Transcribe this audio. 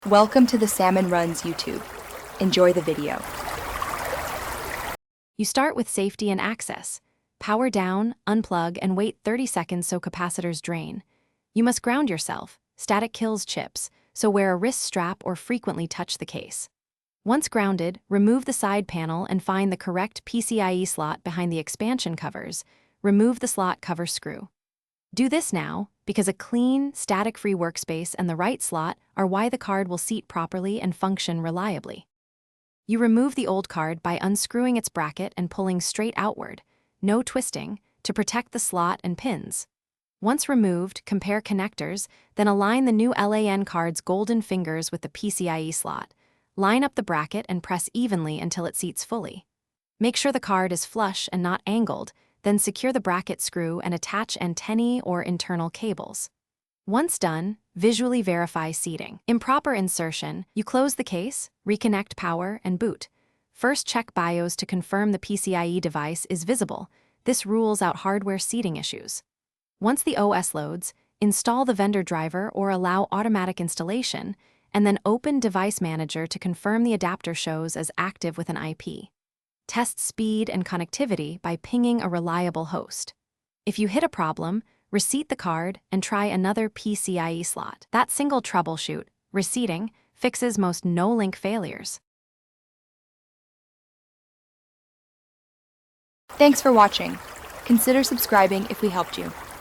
Welcome to the Salmon Runs YouTube. Enjoy the video. You start with safety and access. Power down, unplug, and wait 30 seconds so capacitors drain. You must ground yourself. Static kills chips, so wear a wrist strap or frequently touch the case. Once grounded, remove the side panel and find the correct PCIe slot behind the expansion covers. Remove the slot cover screw. Do this now, because a clean, static-free workspace and the right slot are why the card will seat properly and function reliably. You remove the old card by unscrewing its bracket and pulling straight outward, no twisting, to protect the slot and pins. Once removed, compare connectors, then align the new LAN card's golden fingers with the PCIe slot. Line up the bracket and press evenly until it seats fully. Make sure the card is flush and not angled, then secure the bracket screw and attach antennae or internal cables. Once done, visually verify seating. Improper insertion, you close the case, reconnect power, and boot. First check BIOS to confirm the PCIe device is visible. This rules out hardware seating issues. Once the OS loads, install the vendor driver or allow automatic installation, and then open Device Manager to confirm the adapter shows as active with an IP. Test speed and connectivity by pinging a reliable host. If you hit a problem, reseat the card and try another PCIe slot. That single troubleshoot, reseating, fixes most no-link failures. Thanks for watching. Consider subscribing if we helped you.